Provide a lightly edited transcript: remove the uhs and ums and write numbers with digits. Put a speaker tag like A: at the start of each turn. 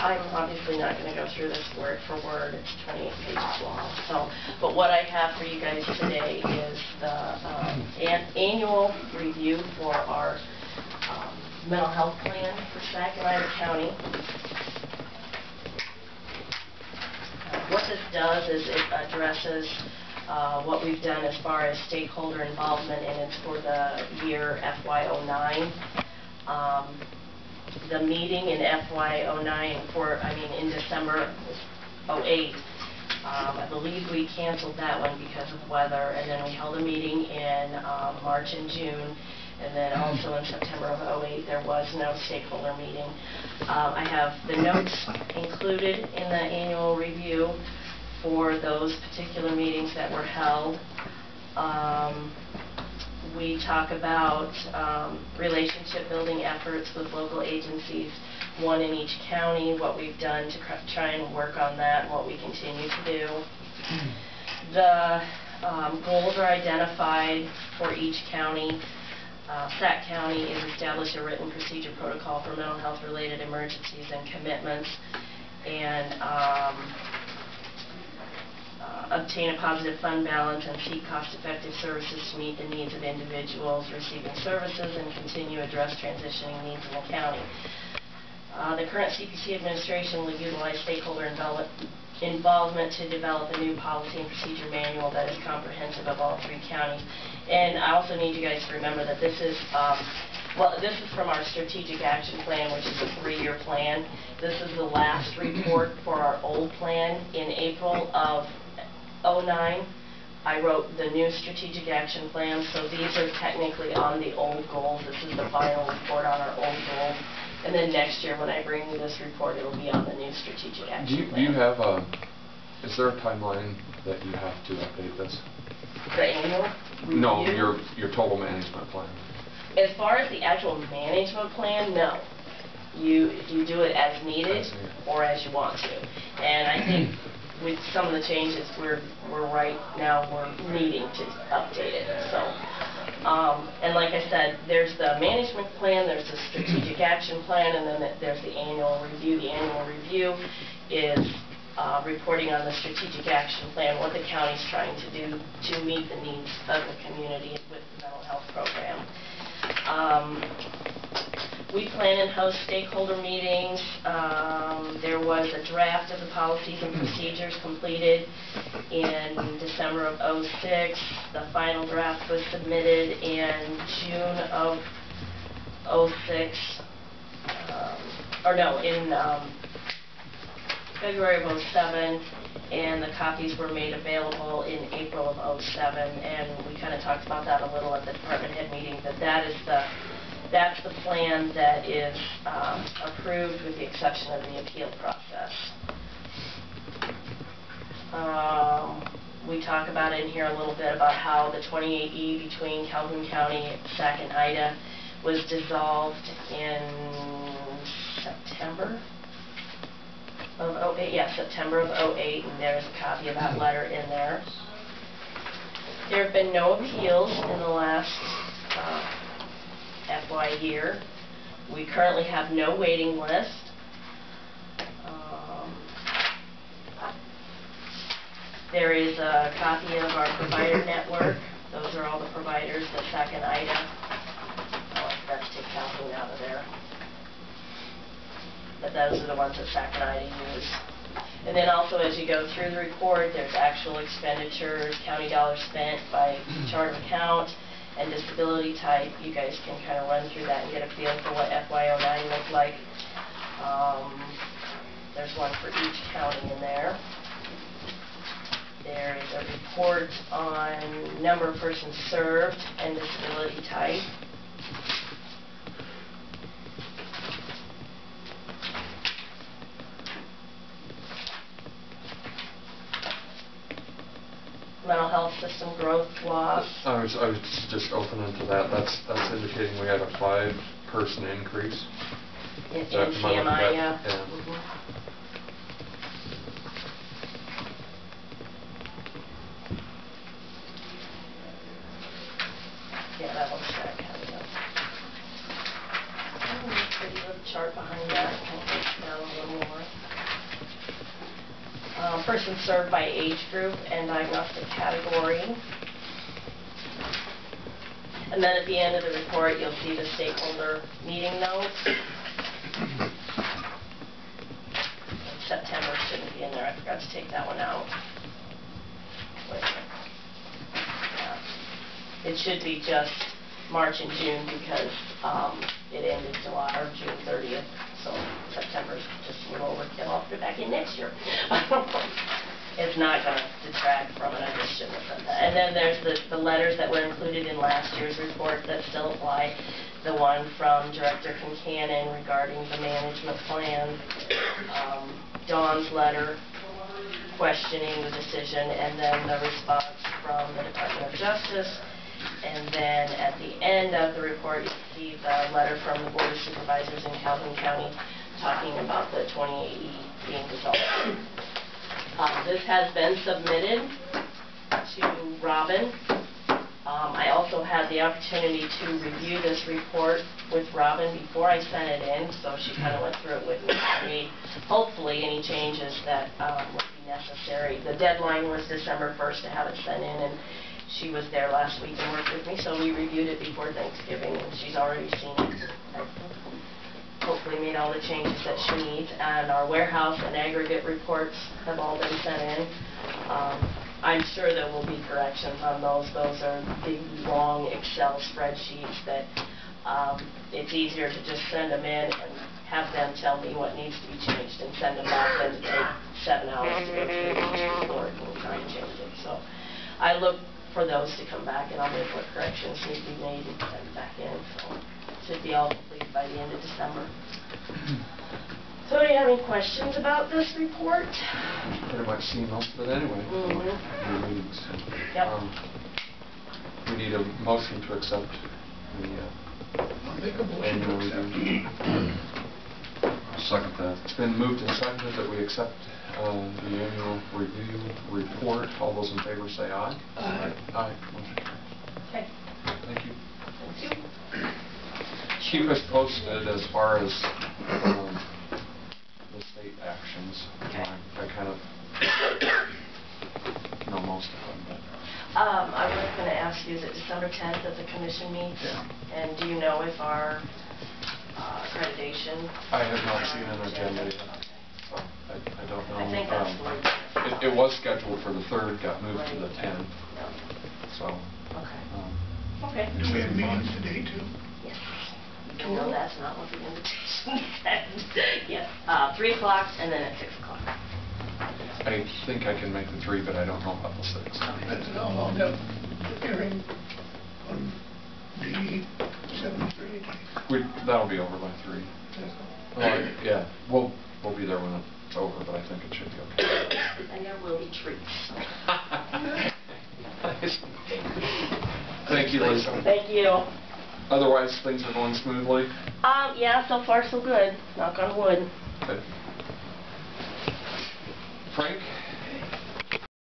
A: I'm obviously not going to go through this word for word. It's 28 pages long. So, but what I have for you guys today is the annual review for our mental health plan for Sac and Ida County. What this does is it addresses what we've done as far as stakeholder involvement, and it's for the year FY09. The meeting in FY09 in December 08, I believe we canceled that one because of weather, and then we held a meeting in March and June, and then also in September of 08 there was no stakeholder meeting. I have the notes included in the annual review for those particular meetings that were held. We talk about relationship building efforts with local agencies, one in each county, what we've done to try and work on that, and what we continue to do. The goals are identified for each county. Sac County is establish a written procedure protocol for mental health related emergencies and commitments, and obtain a positive fund balance and seek cost-effective services to meet the needs of individuals receiving services and continue to address transitioning needs in the county. The current CPC administration will utilize stakeholder involvement to develop a new policy and procedure manual that is comprehensive of all 3 counties. And I also need you guys to remember that this is this is from our strategic action plan, which is a 3-year plan. This is the last report for our old plan. In April of 09, I wrote the new strategic action plan, so these are technically on the old goals. This is the final report on our old goals. And then next year when I bring you this report, it will be on the new strategic action plan.
B: Do you have is there a timeline that you have to update this?
A: The annual review?
B: No, your total management plan.
A: As far as the actual management plan, no. You do it as needed or as you want to. And I think with some of the changes we're right now we're needing to update it. So and like I said, there's the management plan, there's the strategic action plan, and then there's the annual review. The annual review is reporting on the strategic action plan, what the county's trying to do to meet the needs of the community with the mental health program. We plan and host stakeholder meetings. There was a draft of the policies and procedures completed in December of 06. The final draft was submitted in June of 06. In February of 07. And the copies were made available in April of 07. And we kind of talked about that a little at the department head meeting, that's the plan that is approved with the exception of the appeal process. We talk about in here a little bit about how the 28E between Calhoun County, Sac, and Ida was dissolved in September of 08. Yeah, September of 08, and there's a copy of that letter in there. There have been no appeals in the last FY year. We currently have no waiting list. There is a copy of our provider network. Those are all the providers that Sac and Ida. I forgot to take Calhoun out of there. But those are the ones that Sac and Ida use. And then also as you go through the report, there's actual expenditures, county dollars spent by chart of account, and disability type. You guys can kind of run through that and get a feel for what FY09 looked like. There's one for each county in there. There is a report on number of persons served and disability type. Mental health system growth loss.
B: I was just opening to that. That's indicating we had a 5-person increase.
A: In TMI, yeah. Yeah, that looks that coming up. Pretty little chart behind that. I'll take it down a little more. Persons served by age group and diagnostic category. And then at the end of the report, you'll see the stakeholder meeting notes. September shouldn't be in there. I forgot to take that one out. Wait a minute. Yeah. It should be just March and June because it ended July or June 30th. So September's just a little over. I'll have to go back in next year. It's not going to detract from it. I just shouldn't have said that. And then there's the letters that were included in last year's report that still apply. The one from Director Concanon regarding the management plan, Dawn's letter questioning the decision, and then the response from the Department of Justice. And then at the end of the report, you'll see the letter from the Board of Supervisors in Calhoun County talking about the 28E being dissolved. This has been submitted to Robin. I also had the opportunity to review this report with Robin before I sent it in, so she kind of went through it with me and made, hopefully, any changes that would be necessary. The deadline was December 1st to have it sent in, and she was there last week and worked with me, so we reviewed it before Thanksgiving, and she's already seen it. Hopefully made all the changes that she needs, and our warehouse and aggregate reports have all been sent in. I'm sure there will be corrections on those. Those are big, long Excel spreadsheets that it's easier to just send them in and have them tell me what needs to be changed and send them back than to take 7 hours to go through each report and try and change it. So I look for those to come back, and I'll make what corrections need to be made and send it back in. So it should be all complete by the end of December. So do you have any questions about this report?
B: Pretty much seen most of it anyway.
A: Mm-hmm.
B: Meetings.
A: Yep.
B: We need a motion to accept the annual review.
C: Second that.
B: It's been moved and seconded that we accept the annual review report. All those in favor say aye.
D: Aye.
B: Aye. Motion carries.
A: Okay.
B: Thank you.
A: Thank you.
B: Keep us posted as far as the state actions.
A: Okay.
B: I kind of know most of them. But
A: I was going to ask you, is it December 10th that the commission meets?
B: Yeah.
A: And do you know if our accreditation...
B: I have not seen an agenda yet, so I don't know.
A: I think that's
B: it was scheduled for the 3rd, got moved to the 10th.
A: Yeah.
B: So.
A: Okay. Okay.
D: Do we have meetings today too?
A: Yes. No, that's not what the invitation said. Yes. 3 o'clock and then at 6 o'clock.
B: I think I can make the 3, but I don't know about the 6.
D: That's how long that hearing on the 7:30.
B: That'll be over by 3. Yeah, we'll be there when it's over, but I think it should be okay.
A: And there will be treats.
B: Thank you, Lisa.
A: Thank you.
B: Otherwise, things are going smoothly?
A: Yeah, so far so good. Knock on wood.
B: Good. Frank?